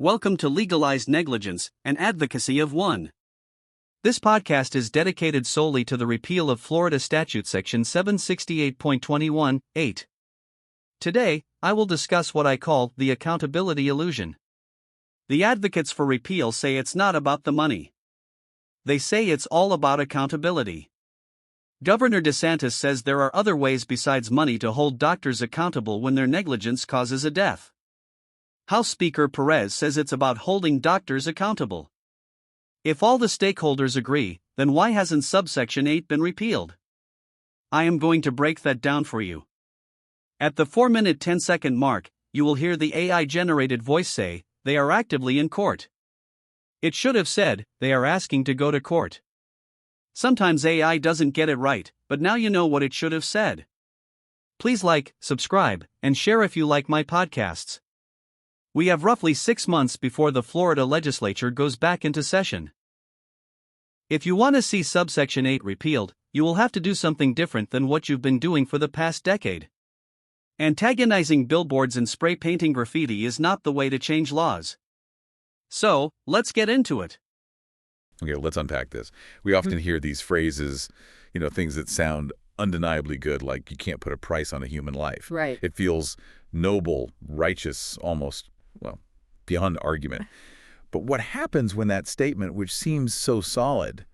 Welcome to Legalized Negligence, an advocacy of one. This podcast is dedicated solely to the repeal of Florida Statute Section 768.21(8). Today, I will discuss what I call the accountability illusion. The advocates for repeal say it's not about the money. They say it's all about accountability. Governor DeSantis says there are other ways besides money to hold doctors accountable when their negligence causes a death. House Speaker Perez says it's about holding doctors accountable. If all the stakeholders agree, then why hasn't subsection 8 been repealed? I am going to break that down for you. At the 4-minute 10-second mark, you will hear the AI-generated voice say, "They are actively in court." It should have said, "They are asking to go to court." Sometimes AI doesn't get it right, but now you know what it should have said. Please like, subscribe, and share if you like my podcasts. We have roughly 6 months before the Florida legislature goes back into session. If you want to see subsection 8 repealed, you will have to do something different than what you've been doing for the past decade. Antagonizing billboards and spray painting graffiti is not the way to change laws. So, let's get into it. Okay, let's unpack this. We often hear these phrases, things that sound undeniably good, like you can't put a price on a human life. Right. It feels noble, righteous, almost, beyond argument. But what happens when that statement, which seems so solid,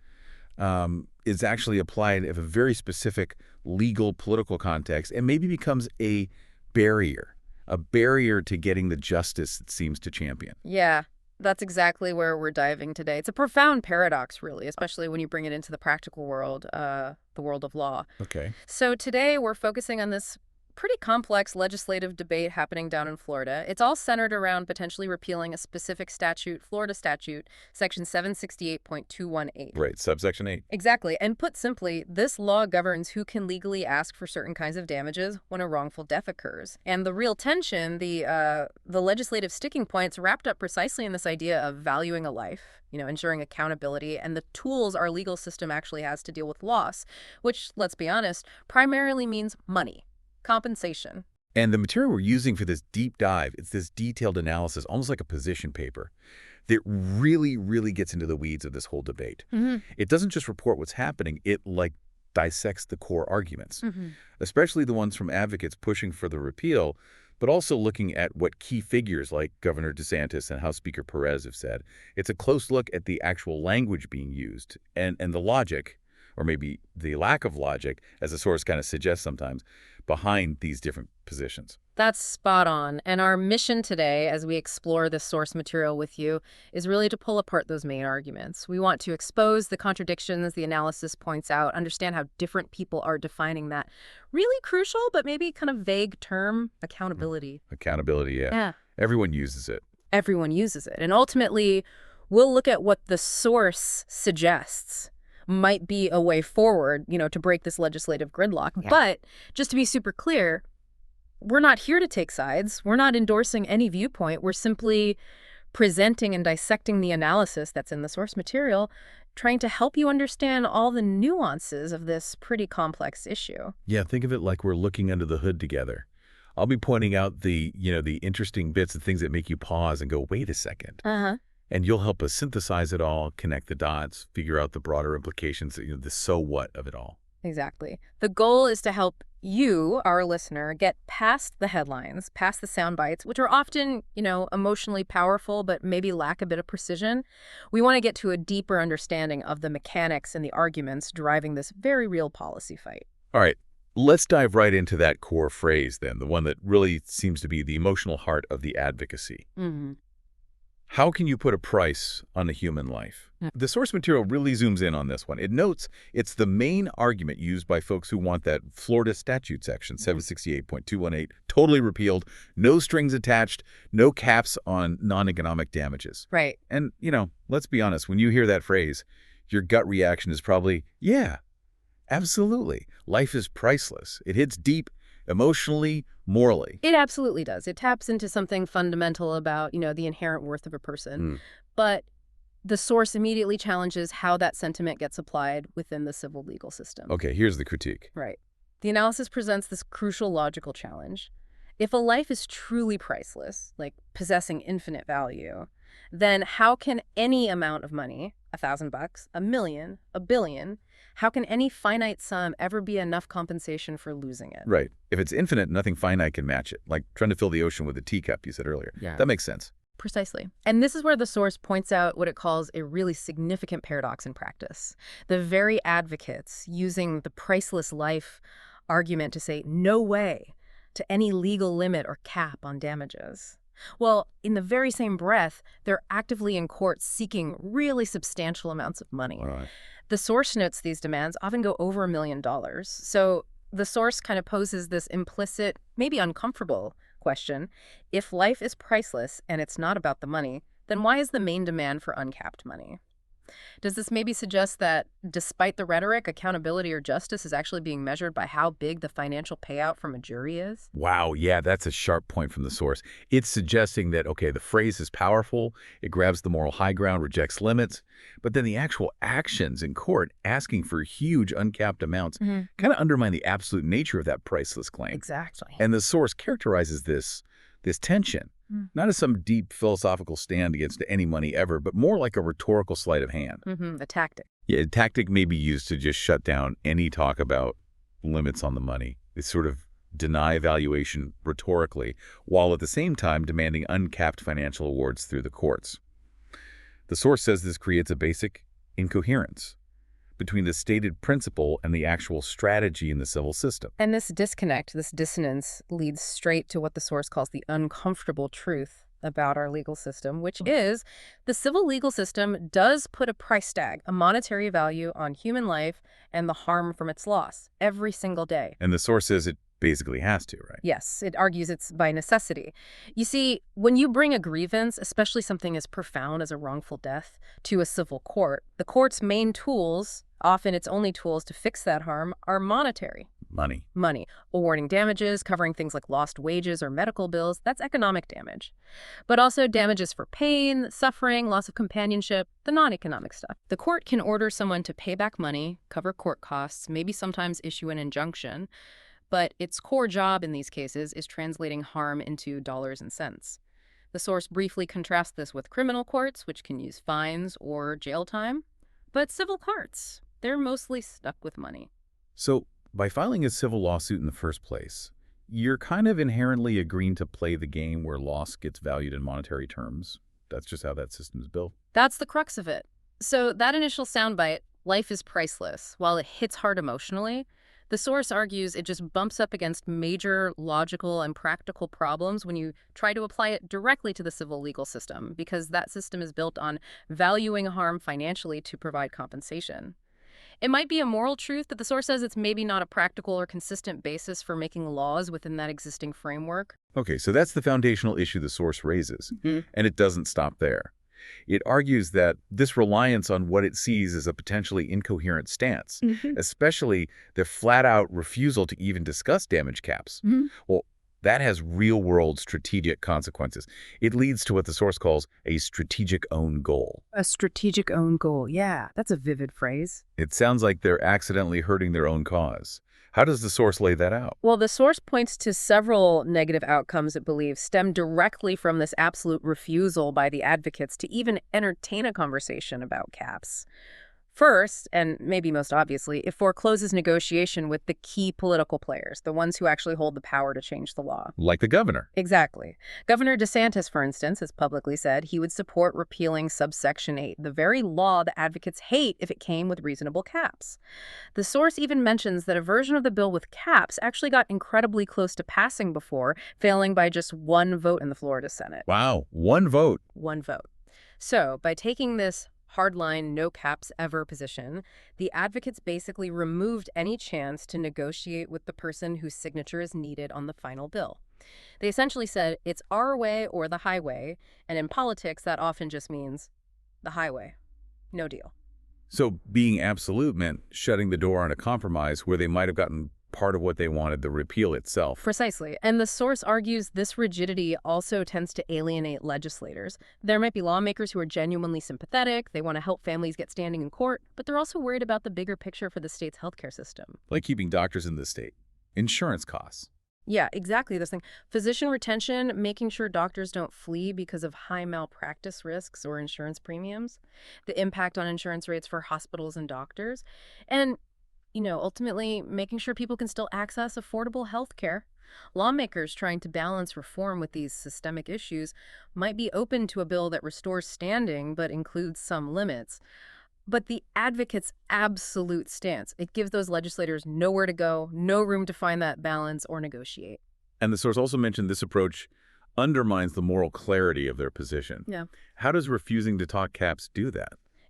is actually applied in a very specific legal, political context and maybe becomes a barrier to getting the justice it seems to champion? Yeah, that's exactly where we're diving today. It's a profound paradox, really, especially when you bring it into the practical world, the world of law. Okay. So today we're focusing on this pretty complex legislative debate happening down in Florida. It's all centered around potentially repealing a specific statute, Florida statute, section 768.218. Right, subsection 8. Exactly. And put simply, this law governs who can legally ask for certain kinds of damages when a wrongful death occurs. And the real tension, the legislative sticking points wrapped up precisely in this idea of valuing a life, ensuring accountability, and the tools our legal system actually has to deal with loss, which, let's be honest, primarily means money. Compensation. And the material we're using for this deep dive, it's this detailed analysis, almost like a position paper, that really, really gets into the weeds of this whole debate. Mm-hmm. It doesn't just report what's happening, it dissects the core arguments, especially the ones from advocates pushing for the repeal, but also looking at what key figures like Governor DeSantis and House Speaker Perez have said. It's a close look at the actual language being used and the logic, or maybe the lack of logic, as the source kind of suggests sometimes, behind these different positions. That's spot on. And our mission today, as we explore this source material with you, is really to pull apart those main arguments. We want to expose the contradictions the analysis points out, understand how different people are defining that really crucial but maybe kind of vague term, accountability. Accountability, yeah. Yeah. Everyone uses it. Everyone uses it. And ultimately, we'll look at what the source suggests might be a way forward, to break this legislative gridlock. Yeah. But just to be super clear, we're not here to take sides. We're not endorsing any viewpoint. We're simply presenting and dissecting the analysis that's in the source material, trying to help you understand all the nuances of this pretty complex issue. Yeah, think of it like we're looking under the hood together. I'll be pointing out the interesting bits and things that make you pause and go, wait a second. And you'll help us synthesize it all, connect the dots, figure out the broader implications, the so what of it all. Exactly. The goal is to help you, our listener, get past the headlines, past the sound bites, which are often, emotionally powerful, but maybe lack a bit of precision. We want to get to a deeper understanding of the mechanics and the arguments driving this very real policy fight. All right. Let's dive right into that core phrase then, the one that really seems to be the emotional heart of the advocacy. How can you put a price on a human life? The source material really zooms in on this one. It notes it's the main argument used by folks who want that Florida statute section, 768.218, totally repealed, no strings attached, no caps on non-economic damages. Right. And, let's be honest, when you hear that phrase, your gut reaction is probably, yeah, absolutely. Life is priceless. It hits deep emotionally, morally. It absolutely does. It taps into something fundamental about, the inherent worth of a person. But the source immediately challenges how that sentiment gets applied within the civil legal system. Okay, here's the critique. Right. The analysis presents this crucial logical challenge. If a life is truly priceless, like possessing infinite value, then how can any amount of money, $1,000, $1 million, $1 billion, how can any finite sum ever be enough compensation for losing it? Right. If it's infinite, nothing finite can match it. Like trying to fill the ocean with a teacup, you said earlier. Yeah. That makes sense. Precisely. And this is where the source points out what it calls a really significant paradox in practice. The very advocates using the priceless life argument to say no way to any legal limit or cap on damages. Well, in the very same breath, they're actively in court seeking really substantial amounts of money. Right. The source notes these demands often go over $1 million. So the source kind of poses this implicit, maybe uncomfortable question. If life is priceless and it's not about the money, then why is the main demand for uncapped money? Does this maybe suggest that despite the rhetoric, accountability or justice is actually being measured by how big the financial payout from a jury is? Wow, yeah, that's a sharp point from the source. It's suggesting that, okay, the phrase is powerful, it grabs the moral high ground, rejects limits, but then the actual actions in court asking for huge uncapped amounts kind of undermine the absolute nature of that priceless claim. Exactly. And the source characterizes this tension not as some deep philosophical stand against any money ever, but more like a rhetorical sleight of hand. A tactic. Yeah, a tactic may be used to just shut down any talk about limits on the money. They sort of deny evaluation rhetorically, while at the same time demanding uncapped financial awards through the courts. The source says this creates a basic incoherence between the stated principle and the actual strategy in the civil system. And this disconnect, this dissonance, leads straight to what the source calls the uncomfortable truth about our legal system, which is the civil legal system does put a price tag, a monetary value on human life and the harm from its loss every single day. And the source says it basically has to, right? Yes, it argues it's by necessity. You see, when you bring a grievance, especially something as profound as a wrongful death, to a civil court, the court's main tools, often its only tools to fix that harm, are monetary. Money. Awarding damages, covering things like lost wages or medical bills, that's economic damage. But also damages for pain, suffering, loss of companionship, the non-economic stuff. The court can order someone to pay back money, cover court costs, maybe sometimes issue an injunction, but its core job in these cases is translating harm into dollars and cents. The source briefly contrasts this with criminal courts, which can use fines or jail time. But civil courts, they're mostly stuck with money. So, by filing a civil lawsuit in the first place, you're kind of inherently agreeing to play the game where loss gets valued in monetary terms. That's just how that system is built. That's the crux of it. So that initial soundbite, life is priceless, while it hits hard emotionally, the source argues it just bumps up against major logical and practical problems when you try to apply it directly to the civil legal system, because that system is built on valuing harm financially to provide compensation. It might be a moral truth, but the source says it's maybe not a practical or consistent basis for making laws within that existing framework. Okay, so that's the foundational issue the source raises, and it doesn't stop there. It argues that this reliance on what it sees as a potentially incoherent stance, especially their flat-out refusal to even discuss damage caps, well, that has real-world strategic consequences. It leads to what the source calls a strategic own goal. A strategic own goal, yeah, that's a vivid phrase. It sounds like they're accidentally hurting their own cause. How does the source lay that out? Well, the source points to several negative outcomes it believes stem directly from this absolute refusal by the advocates to even entertain a conversation about caps. First, and maybe most obviously, it forecloses negotiation with the key political players, the ones who actually hold the power to change the law. Like the governor. Exactly. Governor DeSantis, for instance, has publicly said he would support repealing subsection 8, the very law the advocates hate if it came with reasonable caps. The source even mentions that a version of the bill with caps actually got incredibly close to passing before, failing by just one vote in the Florida Senate. Wow, one vote. One vote. So, by taking this hardline, no caps ever position, the advocates basically removed any chance to negotiate with the person whose signature is needed on the final bill. They essentially said, it's our way or the highway, and in politics that often just means the highway. No deal. So being absolute meant shutting the door on a compromise where they might have gotten part of what they wanted, the repeal itself. Precisely. And the source argues this rigidity also tends to alienate legislators. There might be lawmakers who are genuinely sympathetic, they want to help families get standing in court, but they're also worried about the bigger picture for the state's healthcare system. Like keeping doctors in the state, insurance costs, Yeah, exactly. This thing. Physician retention, making sure doctors don't flee because of high malpractice risks or insurance premiums, the impact on insurance rates for hospitals and doctors, and, ultimately making sure people can still access affordable health care. Lawmakers trying to balance reform with these systemic issues might be open to a bill that restores standing but includes some limits. But the advocates' absolute stance, it gives those legislators nowhere to go, no room to find that balance or negotiate. And the source also mentioned this approach undermines the moral clarity of their position. Yeah. How does refusing to talk caps do that?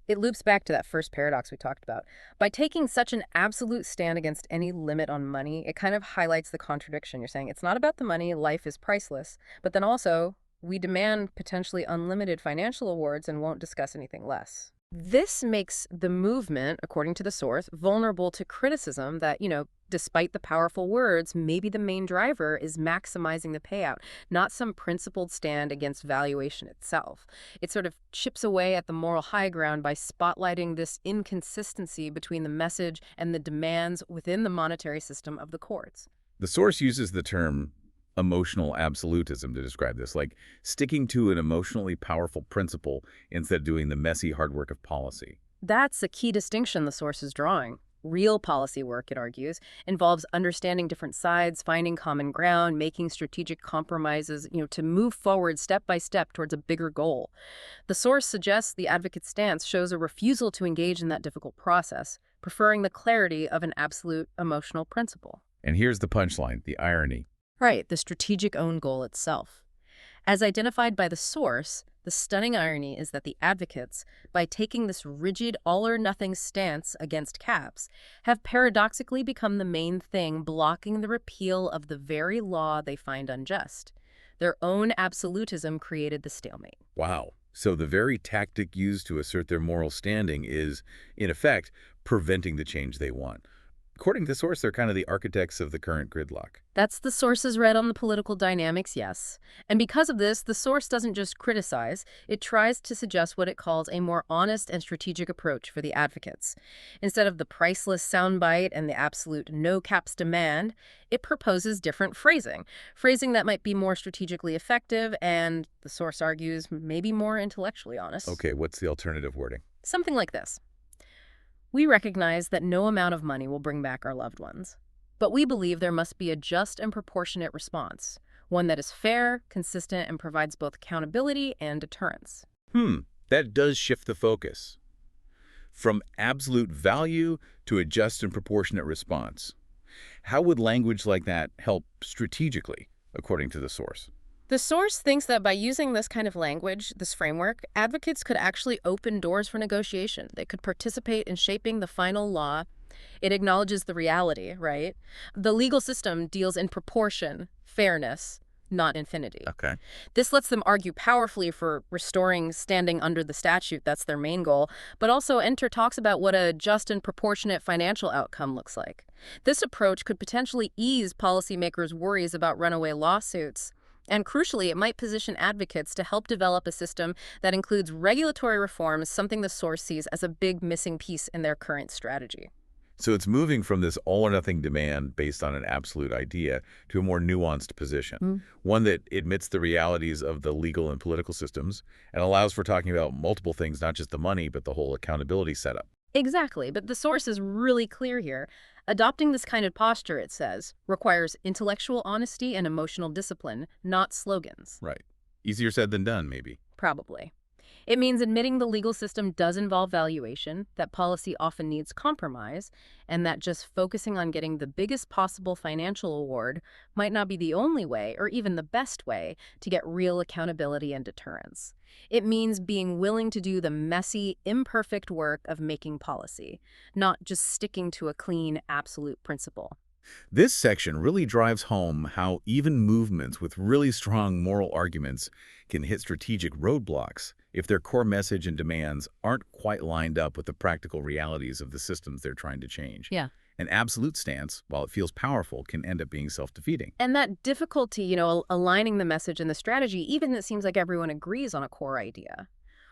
It loops back to that first paradox we talked about. By taking such an absolute stand against any limit on money, it kind of highlights the contradiction. You're saying it's not about the money, life is priceless, but then also we demand potentially unlimited financial awards and won't discuss anything less. This makes the movement, according to the source, vulnerable to criticism that, despite the powerful words, maybe the main driver is maximizing the payout, not some principled stand against valuation itself. It sort of chips away at the moral high ground by spotlighting this inconsistency between the message and the demands within the monetary system of the courts. The source uses the term emotional absolutism to describe this, like sticking to an emotionally powerful principle instead of doing the messy hard work of policy. That's a key distinction the source is drawing. Real policy work, it argues, involves understanding different sides, finding common ground, making strategic compromises, to move forward step by step towards a bigger goal. The source suggests the advocate's stance shows a refusal to engage in that difficult process, preferring the clarity of an absolute emotional principle. And here's the punchline, the irony. Right, the strategic own goal itself. As identified by the source, the stunning irony is that the advocates, by taking this rigid all-or-nothing stance against caps, have paradoxically become the main thing blocking the repeal of the very law they find unjust. Their own absolutism created the stalemate. Wow. So the very tactic used to assert their moral standing is, in effect, preventing the change they want. According to the source, they're kind of the architects of the current gridlock. That's the source's read on the political dynamics, yes. And because of this, the source doesn't just criticize, it tries to suggest what it calls a more honest and strategic approach for the advocates. Instead of the priceless soundbite and the absolute no caps demand, it proposes different phrasing that might be more strategically effective and, the source argues, maybe more intellectually honest. Okay, what's the alternative wording? Something like this. We recognize that no amount of money will bring back our loved ones, but we believe there must be a just and proportionate response, one that is fair, consistent, and provides both accountability and deterrence. That does shift the focus. From absolute value to a just and proportionate response. How would language like that help strategically, according to the source? The source thinks that by using this kind of language, this framework, advocates could actually open doors for negotiation. They could participate in shaping the final law. It acknowledges the reality, right? The legal system deals in proportion, fairness, not infinity. Okay. This lets them argue powerfully for restoring standing under the statute, that's their main goal, but also talks about what a just and proportionate financial outcome looks like. This approach could potentially ease policymakers' worries about runaway lawsuits. And crucially, it might position advocates to help develop a system that includes regulatory reforms, something the source sees as a big missing piece in their current strategy. So it's moving from this all-or-nothing demand based on an absolute idea to a more nuanced position, one that admits the realities of the legal and political systems and allows for talking about multiple things, not just the money, but the whole accountability setup. Exactly, but the source is really clear here. Adopting this kind of posture, it says, requires intellectual honesty and emotional discipline, not slogans. Right. Easier said than done, maybe. Probably. It means admitting the legal system does involve valuation, that policy often needs compromise, and that just focusing on getting the biggest possible financial award might not be the only way, or even the best way, to get real accountability and deterrence. It means being willing to do the messy, imperfect work of making policy, not just sticking to a clean, absolute principle. This section really drives home how even movements with really strong moral arguments can hit strategic roadblocks if their core message and demands aren't quite lined up with the practical realities of the systems they're trying to change. Yeah. An absolute stance, while it feels powerful, can end up being self-defeating. And that difficulty, aligning the message and the strategy, even it seems like everyone agrees on a core idea.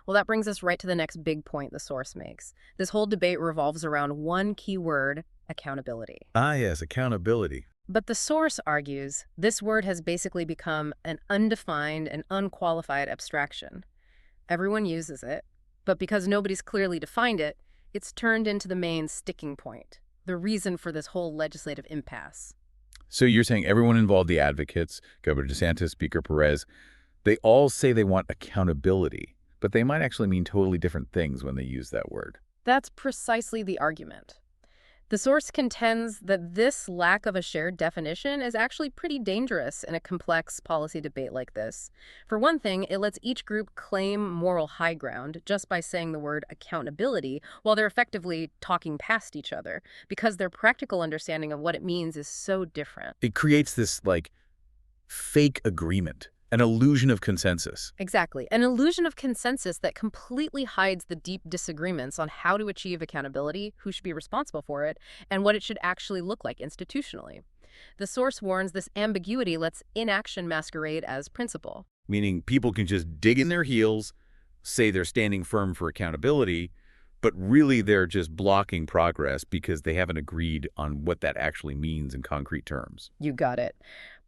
Well, that brings us right to the next big point the source makes. This whole debate revolves around one key word: accountability. Ah, yes, accountability. But the source argues this word has basically become an undefined and unqualified abstraction. Everyone uses it, but because nobody's clearly defined it, it's turned into the main sticking point, the reason for this whole legislative impasse. So you're saying everyone involved, the advocates, Governor DeSantis, Speaker Perez, they all say they want accountability, but they might actually mean totally different things when they use that word. That's precisely the argument. The source contends that this lack of a shared definition is actually pretty dangerous in a complex policy debate like this. For one thing, it lets each group claim moral high ground just by saying the word accountability while they're effectively talking past each other, because their practical understanding of what it means is so different. It creates this, fake agreement. An illusion of consensus. Exactly. An illusion of consensus that completely hides the deep disagreements on how to achieve accountability, who should be responsible for it, and what it should actually look like institutionally. The source warns this ambiguity lets inaction masquerade as principle. Meaning people can just dig in their heels, say they're standing firm for accountability, but really they're just blocking progress because they haven't agreed on what that actually means in concrete terms. You got it.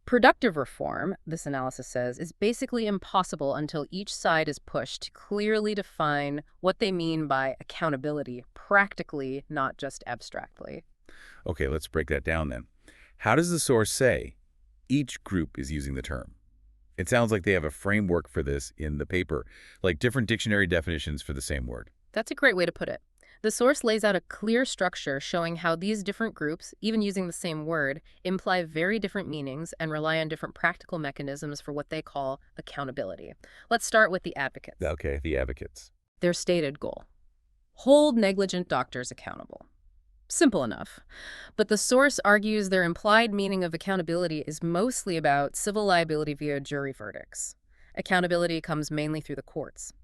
Productive reform, this analysis says, is basically impossible until each side is pushed to clearly define what they mean by accountability, practically, not just abstractly. Okay, let's break that down then. How does the source say each group is using the term? It sounds like they have a framework for this in the paper, like different dictionary definitions for the same word. That's a great way to put it. The source lays out a clear structure showing how these different groups, even using the same word, imply very different meanings and rely on different practical mechanisms for what they call accountability. Let's start with the advocates. Okay, the advocates. Their stated goal: hold negligent doctors accountable. Simple enough. But the source argues their implied meaning of accountability is mostly about civil liability via jury verdicts. Accountability comes mainly through the courts.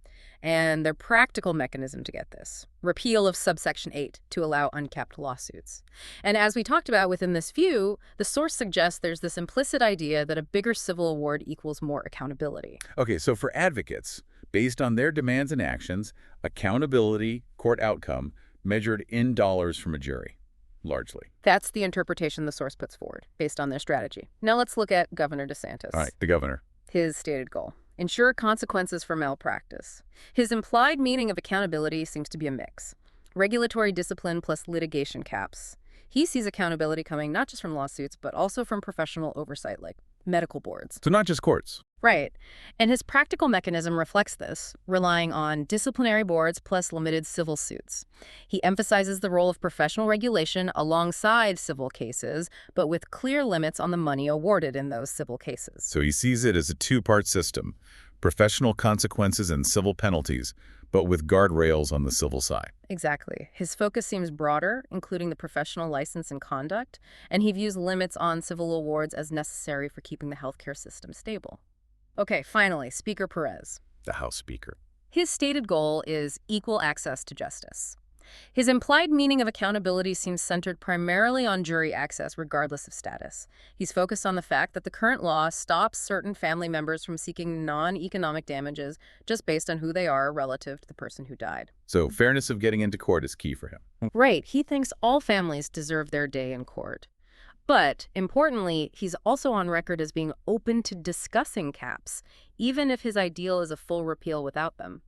And their practical mechanism to get this: repeal of subsection 8 to allow uncapped lawsuits. And as we talked about within this view, the source suggests there's this implicit idea that a bigger civil award equals more accountability. Okay, so for advocates, based on their demands and actions, accountability, court outcome, measured in dollars from a jury, largely. That's the interpretation the source puts forward, based on their strategy. Now let's look at Governor DeSantis. All right, the governor. His stated goal: ensure consequences for malpractice. His implied meaning of accountability seems to be a mix: regulatory discipline plus litigation caps. He sees accountability coming not just from lawsuits, but also from professional oversight like medical boards. So not just courts. Right. And his practical mechanism reflects this, relying on disciplinary boards plus limited civil suits. He emphasizes the role of professional regulation alongside civil cases, but with clear limits on the money awarded in those civil cases. So he sees it as a two-part system: professional consequences and civil penalties, but with guardrails on the civil side. Exactly. His focus seems broader, including the professional license and conduct, and he views limits on civil awards as necessary for keeping the healthcare system stable. Okay, finally, Speaker Perez. The House Speaker. His stated goal is equal access to justice. His implied meaning of accountability seems centered primarily on jury access, regardless of status. He's focused on the fact that the current law stops certain family members from seeking non-economic damages just based on who they are relative to the person who died. So fairness of getting into court is key for him. Right. He thinks all families deserve their day in court. But, importantly, he's also on record as being open to discussing caps, even if his ideal is a full repeal without them.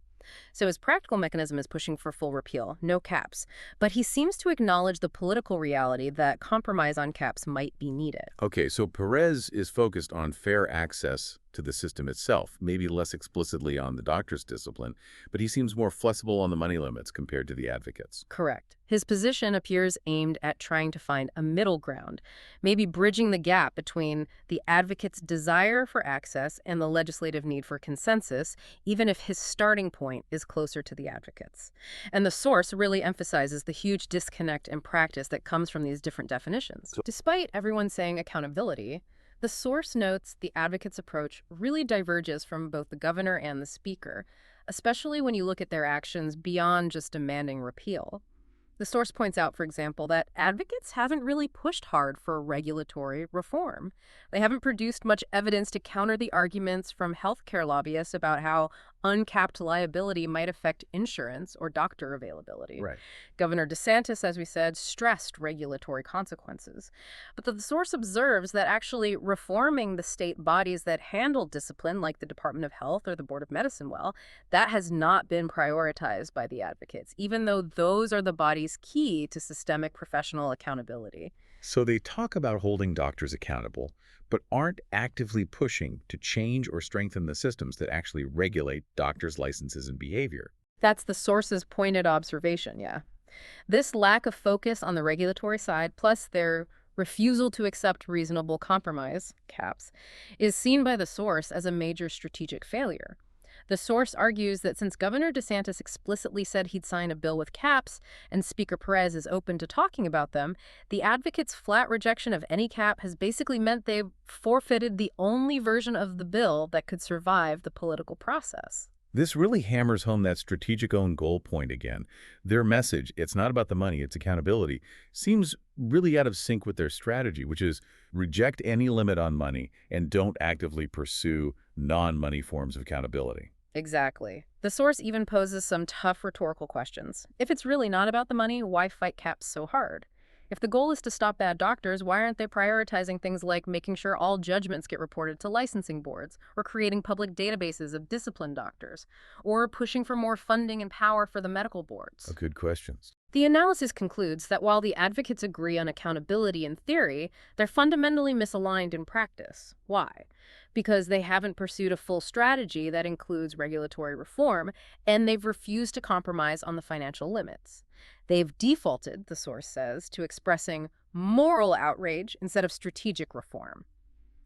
So his practical mechanism is pushing for full repeal, no caps, but he seems to acknowledge the political reality that compromise on caps might be needed. Okay, so Perez is focused on fair access to the system itself, maybe less explicitly on the doctor's discipline, but he seems more flexible on the money limits compared to the advocates. Correct. His position appears aimed at trying to find a middle ground, maybe bridging the gap between the advocate's desire for access and the legislative need for consensus, even if his starting point is closer to the advocates. And the source really emphasizes the huge disconnect in practice that comes from these different definitions. Despite everyone saying accountability, the source notes the advocate's approach really diverges from both the governor and the speaker, especially when you look at their actions beyond just demanding repeal. The source points out, for example, that advocates haven't really pushed hard for regulatory reform. They haven't produced much evidence to counter the arguments from healthcare lobbyists about how uncapped liability might affect insurance or doctor availability. Right. Governor DeSantis, as we said, stressed regulatory consequences. But the source observes that actually reforming the state bodies that handle discipline, like the Department of Health or the Board of Medicine, well, that has not been prioritized by the advocates, even though those are the bodies key to systemic professional accountability. So they talk about holding doctors accountable, but aren't actively pushing to change or strengthen the systems that actually regulate doctors' licenses and behavior. That's the source's pointed observation, yeah. This lack of focus on the regulatory side, plus their refusal to accept reasonable compromise, caps, is seen by the source as a major strategic failure. The source argues that since Governor DeSantis explicitly said he'd sign a bill with caps and Speaker Perez is open to talking about them, the advocates' flat rejection of any cap has basically meant they've forfeited the only version of the bill that could survive the political process. This really hammers home that strategic own goal point again. Their message, it's not about the money, it's accountability, seems really out of sync with their strategy, which is reject any limit on money and don't actively pursue non-money forms of accountability. Exactly. The source even poses some tough rhetorical questions. If it's really not about the money, why fight caps so hard? If the goal is to stop bad doctors, why aren't they prioritizing things like making sure all judgments get reported to licensing boards, or creating public databases of disciplined doctors, or pushing for more funding and power for the medical boards? Good questions. The analysis concludes that while the advocates agree on accountability in theory, they're fundamentally misaligned in practice. Why? Because they haven't pursued a full strategy that includes regulatory reform, and they've refused to compromise on the financial limits. They've defaulted, the source says, to expressing moral outrage instead of strategic reform.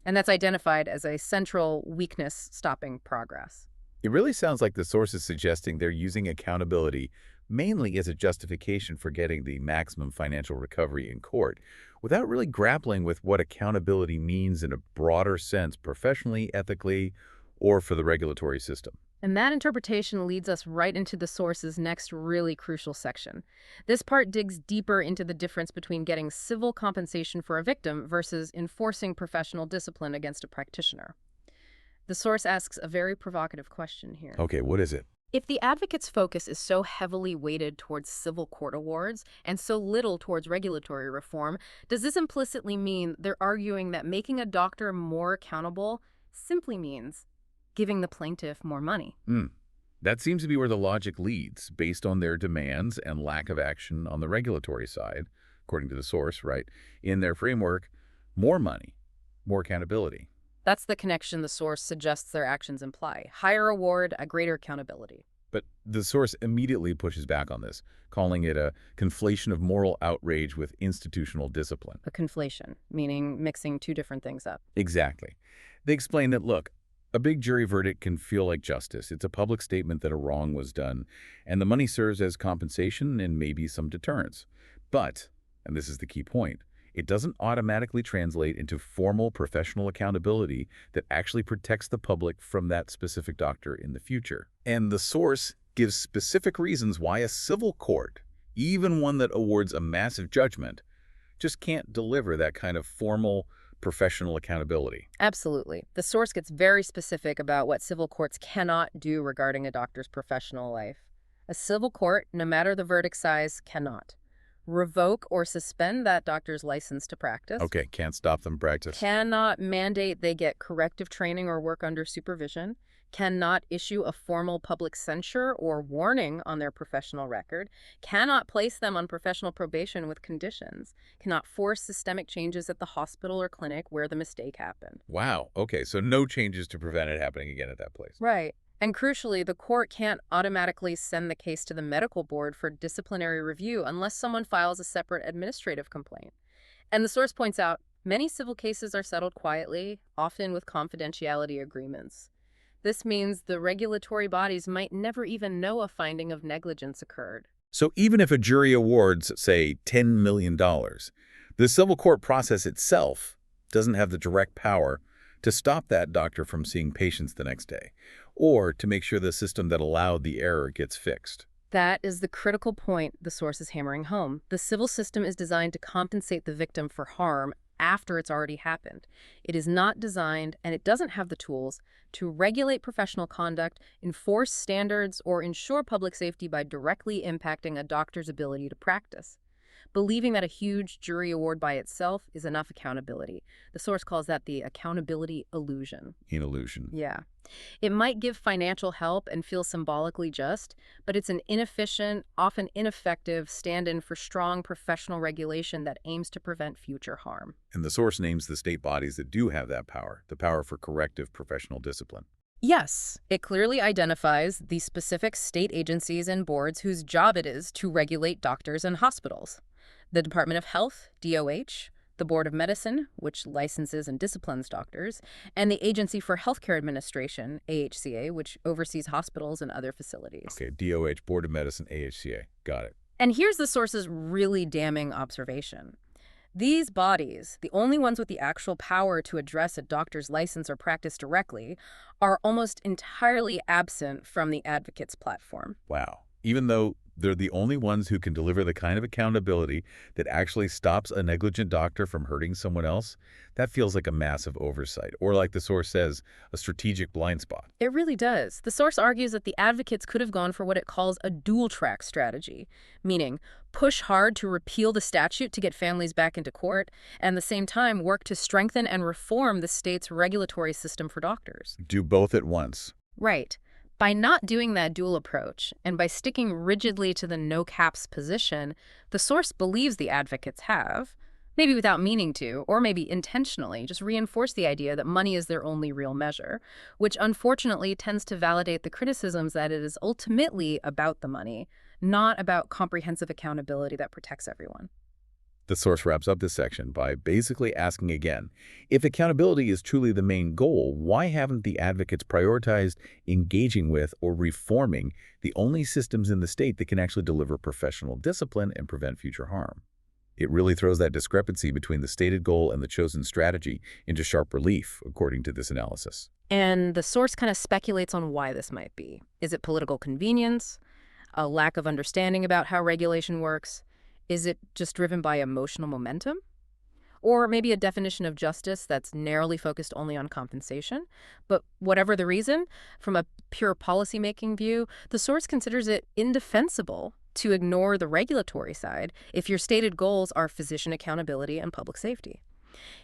And that's identified as a central weakness stopping progress. It really sounds like the source is suggesting they're using accountability mainly as a justification for getting the maximum financial recovery in court, without really grappling with what accountability means in a broader sense, professionally, ethically, or for the regulatory system. And that interpretation leads us right into the source's next really crucial section. This part digs deeper into the difference between getting civil compensation for a victim versus enforcing professional discipline against a practitioner. The source asks a very provocative question here. Okay, what is it? If the advocate's focus is so heavily weighted towards civil court awards and so little towards regulatory reform, does this implicitly mean they're arguing that making a doctor more accountable simply means giving the plaintiff more money? That seems to be where the logic leads, based on their demands and lack of action on the regulatory side, according to the source, right? In their framework, more money, more accountability. That's the connection the source suggests their actions imply. Higher award, a greater accountability. But the source immediately pushes back on this, calling it a conflation of moral outrage with institutional discipline. A conflation, meaning mixing two different things up. Exactly. They explain that, look, a big jury verdict can feel like justice. It's a public statement that a wrong was done, and the money serves as compensation and maybe some deterrence. But, and this is the key point, it doesn't automatically translate into formal professional accountability that actually protects the public from that specific doctor in the future. And the source gives specific reasons why a civil court, even one that awards a massive judgment, just can't deliver that kind of formal professional accountability. Absolutely. The source gets very specific about what civil courts cannot do regarding a doctor's professional life. A civil court, no matter the verdict size, cannot revoke or suspend that doctor's license to practice. Okay, can't stop them practice. Cannot mandate they get corrective training or work under supervision. Cannot issue a formal public censure or warning on their professional record. Cannot place them on professional probation with conditions. Cannot force systemic changes at the hospital or clinic where the mistake happened. Wow. Okay, so no changes to prevent it happening again at that place. Right. And crucially, the court can't automatically send the case to the medical board for disciplinary review unless someone files a separate administrative complaint. And the source points out, many civil cases are settled quietly, often with confidentiality agreements. This means the regulatory bodies might never even know a finding of negligence occurred. So even if a jury awards, say, $10 million, the civil court process itself doesn't have the direct power to stop that doctor from seeing patients the next day, or to make sure the system that allowed the error gets fixed. That is the critical point the source is hammering home. The civil system is designed to compensate the victim for harm after it's already happened. It is not designed, and it doesn't have the tools to regulate professional conduct, enforce standards, or ensure public safety by directly impacting a doctor's ability to practice. Believing that a huge jury award by itself is enough accountability. The source calls that the accountability illusion. An illusion. Yeah. It might give financial help and feel symbolically just, but it's an inefficient, often ineffective stand-in for strong professional regulation that aims to prevent future harm. And the source names the state bodies that do have that power, the power for corrective professional discipline. Yes, it clearly identifies the specific state agencies and boards whose job it is to regulate doctors and hospitals. The Department of Health, DOH, the Board of Medicine, which licenses and disciplines doctors, and the Agency for Healthcare Administration, AHCA, which oversees hospitals and other facilities. Okay, DOH, Board of Medicine, AHCA. Got it. And here's the source's really damning observation. These bodies, the only ones with the actual power to address a doctor's license or practice directly, are almost entirely absent from the advocates' platform. Wow. Even though they're the only ones who can deliver the kind of accountability that actually stops a negligent doctor from hurting someone else, that feels like a massive oversight, or like the source says, a strategic blind spot. It really does. The source argues that the advocates could have gone for what it calls a dual-track strategy, meaning push hard to repeal the statute to get families back into court, and at the same time work to strengthen and reform the state's regulatory system for doctors. Do both at once. Right. By not doing that dual approach, and by sticking rigidly to the no-caps position, the source believes the advocates have, maybe without meaning to, or maybe intentionally, just reinforce the idea that money is their only real measure, which unfortunately tends to validate the criticisms that it is ultimately about the money, not about comprehensive accountability that protects everyone. The source wraps up this section by basically asking again, if accountability is truly the main goal, why haven't the advocates prioritized engaging with or reforming the only systems in the state that can actually deliver professional discipline and prevent future harm? It really throws that discrepancy between the stated goal and the chosen strategy into sharp relief, according to this analysis. And the source kind of speculates on why this might be. Is it political convenience? A lack of understanding about how regulation works? Is it just driven by emotional momentum? Or maybe a definition of justice that's narrowly focused only on compensation? But whatever the reason, from a pure policymaking view, the source considers it indefensible to ignore the regulatory side if your stated goals are physician accountability and public safety.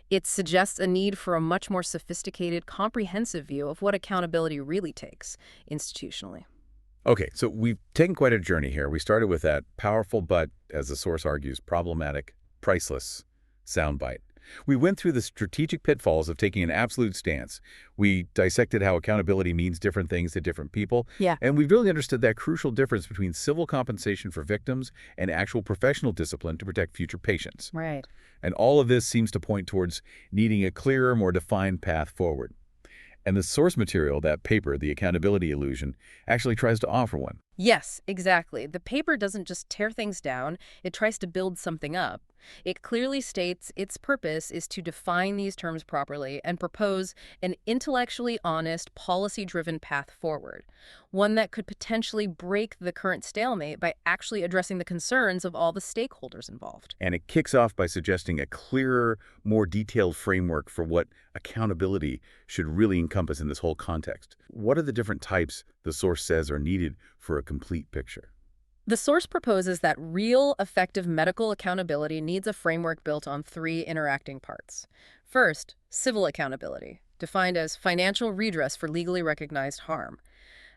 It suggests a need for a much more sophisticated, comprehensive view of what accountability really takes institutionally. Okay, so we've taken quite a journey here. We started with that powerful but, as the source argues, problematic, priceless soundbite. We went through the strategic pitfalls of taking an absolute stance. We dissected how accountability means different things to different people. Yeah. And we really understood that crucial difference between civil compensation for victims and actual professional discipline to protect future patients. Right. And all of this seems to point towards needing a clearer, more defined path forward. And the source material, that paper, The Accountability Illusion, actually tries to offer one. Yes, exactly. The paper doesn't just tear things down, it tries to build something up. It clearly states its purpose is to define these terms properly and propose an intellectually honest, policy-driven path forward, one that could potentially break the current stalemate by actually addressing the concerns of all the stakeholders involved. And it kicks off by suggesting a clearer, more detailed framework for what accountability should really encompass in this whole context. What are the different types the source says are needed for a complete picture? The source proposes that real, effective medical accountability needs a framework built on three interacting parts. First, civil accountability, defined as financial redress for legally recognized harm.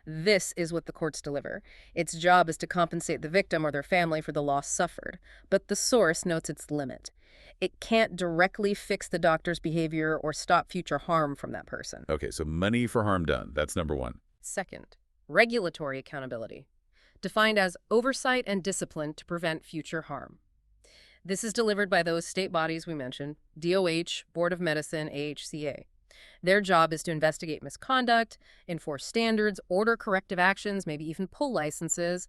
This is what the courts deliver. Its job is to compensate the victim or their family for the loss suffered. But the source notes its limit. It can't directly fix the doctor's behavior or stop future harm from that person. Okay, so money for harm done. That's number one. Second, regulatory accountability, defined as oversight and discipline to prevent future harm. This is delivered by those state bodies we mentioned, DOH, Board of Medicine, AHCA. Their job is to investigate misconduct, enforce standards, order corrective actions, maybe even pull licenses.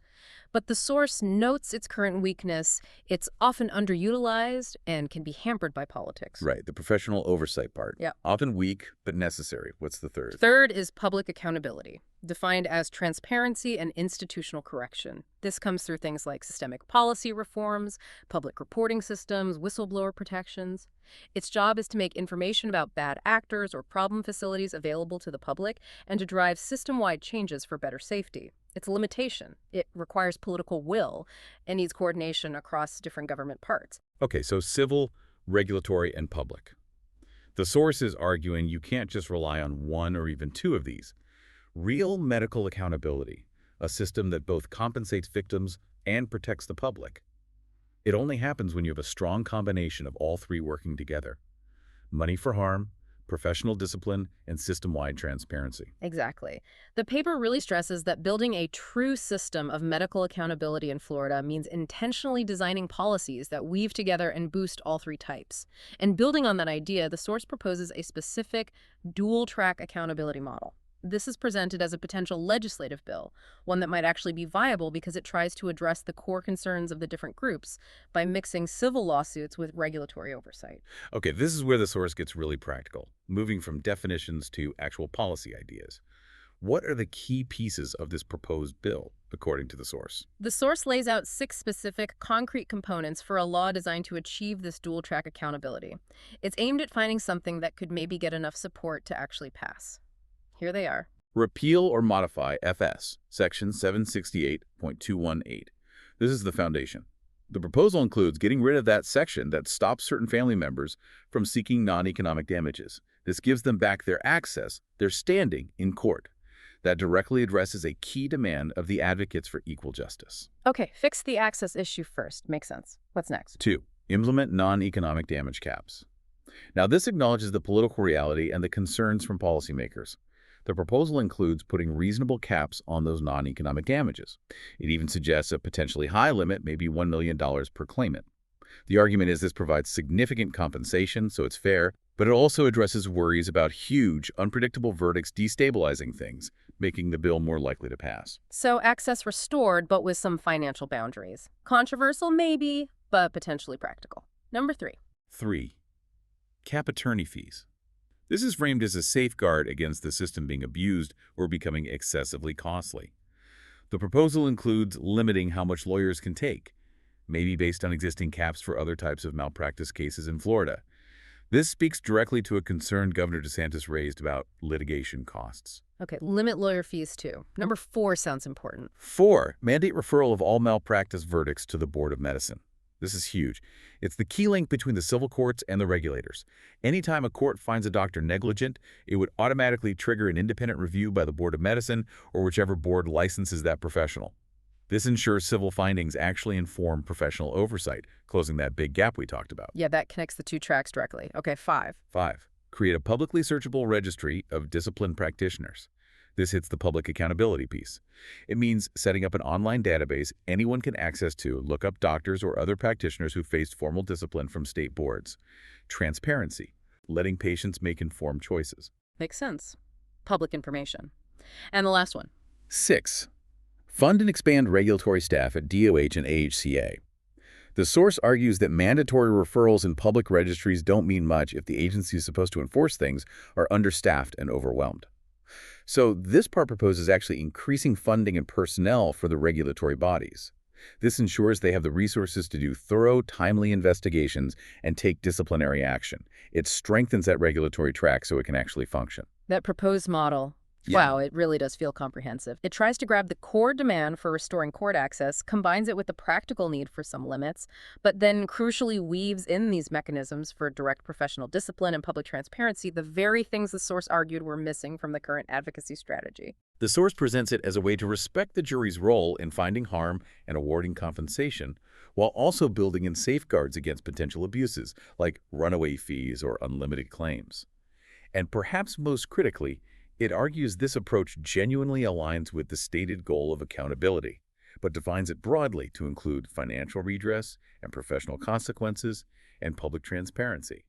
But the source notes its current weakness. It's often underutilized and can be hampered by politics. Right, the professional oversight part. Yeah. Often weak, but necessary. What's the third? Third is public accountability, defined as transparency and institutional correction. This comes through things like systemic policy reforms, public reporting systems, whistleblower protections. Its job is to make information about bad actors or problem facilities available to the public and to drive system-wide changes for better safety. It's a limitation. It requires political will and needs coordination across different government parts. Okay, so civil, regulatory, and public. The source is arguing you can't just rely on one or even two of these. Real medical accountability, a system that both compensates victims and protects the public. It only happens when you have a strong combination of all three working together. Money for harm, professional discipline, and system-wide transparency. Exactly. The paper really stresses that building a true system of medical accountability in Florida means intentionally designing policies that weave together and boost all three types. And building on that idea, the source proposes a specific dual-track accountability model. This is presented as a potential legislative bill, one that might actually be viable because it tries to address the core concerns of the different groups by mixing civil lawsuits with regulatory oversight. Okay, this is where the source gets really practical, moving from definitions to actual policy ideas. What are the key pieces of this proposed bill, according to the source? The source lays out 6 specific, concrete components for a law designed to achieve this dual-track accountability. It's aimed at finding something that could maybe get enough support to actually pass. Here they are. Repeal or modify FS, Section 768.218. This is the foundation. The proposal includes getting rid of that section that stops certain family members from seeking non-economic damages. This gives them back their access, their standing in court. That directly addresses a key demand of the advocates for equal justice. Okay, fix the access issue first. Makes sense. What's next? 2. Implement non-economic damage caps. Now, this acknowledges the political reality and the concerns from policymakers. The proposal includes putting reasonable caps on those non-economic damages. It even suggests a potentially high limit, maybe $1 million per claimant. The argument is this provides significant compensation, so it's fair, but it also addresses worries about huge, unpredictable verdicts destabilizing things, making the bill more likely to pass. So access restored, but with some financial boundaries. Controversial, maybe, but potentially practical. Number 3. 3. Cap attorney fees. This is framed as a safeguard against the system being abused or becoming excessively costly. The proposal includes limiting how much lawyers can take, maybe based on existing caps for other types of malpractice cases in Florida. This speaks directly to a concern Governor DeSantis raised about litigation costs. Okay, limit lawyer fees too. Number 4 sounds important. 4. Mandate referral of all malpractice verdicts to the Board of Medicine. This is huge. It's the key link between the civil courts and the regulators. Anytime a court finds a doctor negligent, it would automatically trigger an independent review by the Board of Medicine or whichever board licenses that professional. This ensures civil findings actually inform professional oversight, closing that big gap we talked about. Yeah, that connects the 2 tracks directly. Okay, 5. 5. Create a publicly searchable registry of disciplined practitioners. This hits the public accountability piece. It means setting up an online database anyone can access to look up doctors or other practitioners who faced formal discipline from state boards. Transparency, letting patients make informed choices. Makes sense. Public information. And the last one. 6. Fund and expand regulatory staff at DOH and AHCA. The source argues that mandatory referrals in public registries don't mean much if the agencies supposed to enforce things are understaffed and overwhelmed. So this part proposes actually increasing funding and personnel for the regulatory bodies. This ensures they have the resources to do thorough, timely investigations and take disciplinary action. It strengthens that regulatory track so it can actually function. That proposed model. Yeah. Wow, it really does feel comprehensive. It tries to grab the core demand for restoring court access, combines it with the practical need for some limits, but then crucially weaves in these mechanisms for direct professional discipline and public transparency, the very things the source argued were missing from the current advocacy strategy. The source presents it as a way to respect the jury's role in finding harm and awarding compensation, while also building in safeguards against potential abuses, like runaway fees or unlimited claims. And perhaps most critically, it argues this approach genuinely aligns with the stated goal of accountability, but defines it broadly to include financial redress and professional consequences and public transparency.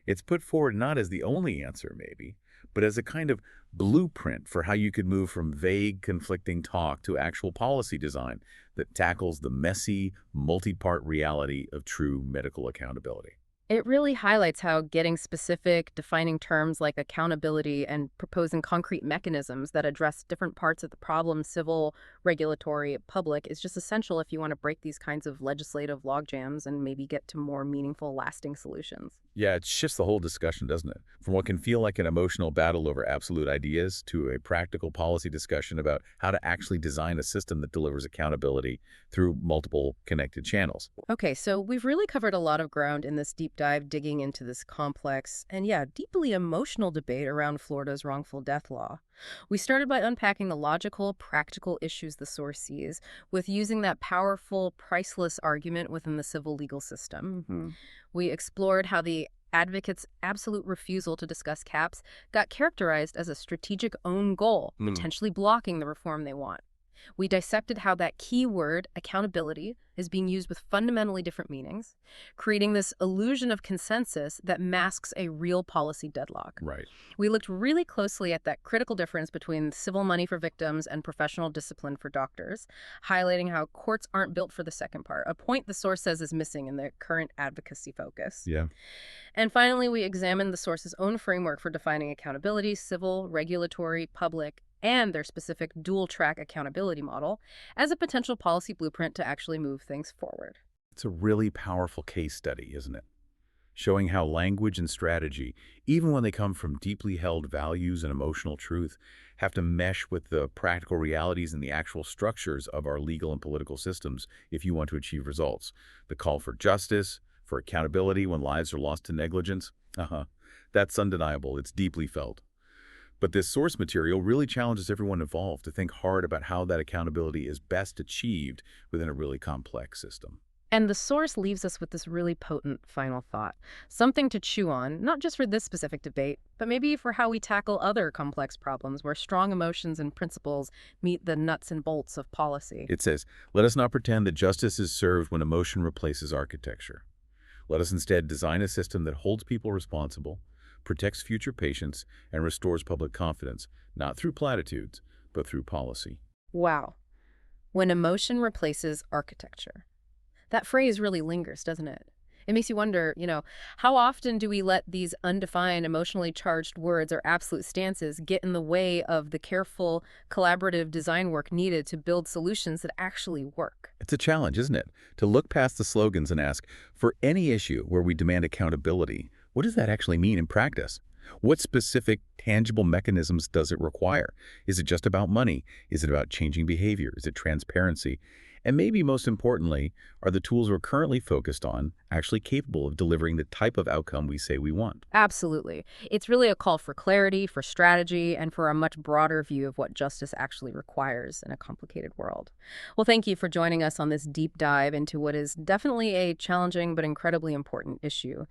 It's put forward not as the only answer, maybe, but as a kind of blueprint for how you could move from vague, conflicting talk to actual policy design that tackles the messy, multi-part reality of true medical accountability. It really highlights how getting specific, defining terms like accountability, and proposing concrete mechanisms that address different parts of the problem, civil, regulatory, public, is just essential if you want to break these kinds of legislative logjams and maybe get to more meaningful, lasting solutions. Yeah, it shifts the whole discussion, doesn't it? From what can feel like an emotional battle over absolute ideas to a practical policy discussion about how to actually design a system that delivers accountability through multiple connected channels. Okay, so we've really covered a lot of ground in this deep dive, digging into this complex and, yeah, deeply emotional debate around Florida's wrongful death law. We started by unpacking the logical, practical issues the source sees, with using that powerful, priceless argument within the civil legal system. We explored how the advocates' absolute refusal to discuss caps got characterized as a strategic own goal, potentially blocking the reform they want. We dissected how that key word, accountability, is being used with fundamentally different meanings, creating this illusion of consensus that masks a real policy deadlock. Right. We looked really closely at that critical difference between civil money for victims and professional discipline for doctors, highlighting how courts aren't built for the second part, a point the source says is missing in the current advocacy focus. Yeah. And finally, we examined the source's own framework for defining accountability, civil, regulatory, public, and their specific dual-track accountability model as a potential policy blueprint to actually move things forward. It's a really powerful case study, isn't it? Showing how language and strategy, even when they come from deeply held values and emotional truth, have to mesh with the practical realities and the actual structures of our legal and political systems if you want to achieve results. The call for justice, for accountability when lives are lost to negligence, that's undeniable. It's deeply felt. But this source material really challenges everyone involved to think hard about how that accountability is best achieved within a really complex system. And the source leaves us with this really potent final thought, something to chew on, not just for this specific debate, but maybe for how we tackle other complex problems where strong emotions and principles meet the nuts and bolts of policy. It says, let us not pretend that justice is served when emotion replaces architecture. Let us instead design a system that holds people responsible, protects future patients, and restores public confidence, not through platitudes, but through policy. Wow. When emotion replaces architecture. That phrase really lingers, doesn't it? It makes you wonder, how often do we let these undefined, emotionally charged words or absolute stances get in the way of the careful, collaborative design work needed to build solutions that actually work? It's a challenge, isn't it? To look past the slogans and ask, for any issue where we demand accountability, what does that actually mean in practice? What specific, tangible mechanisms does it require? Is it just about money? Is it about changing behavior? Is it transparency? And maybe most importantly, are the tools we're currently focused on actually capable of delivering the type of outcome we say we want? Absolutely. It's really a call for clarity, for strategy, and for a much broader view of what justice actually requires in a complicated world. Well, thank you for joining us on this deep dive into what is definitely a challenging but incredibly important issue.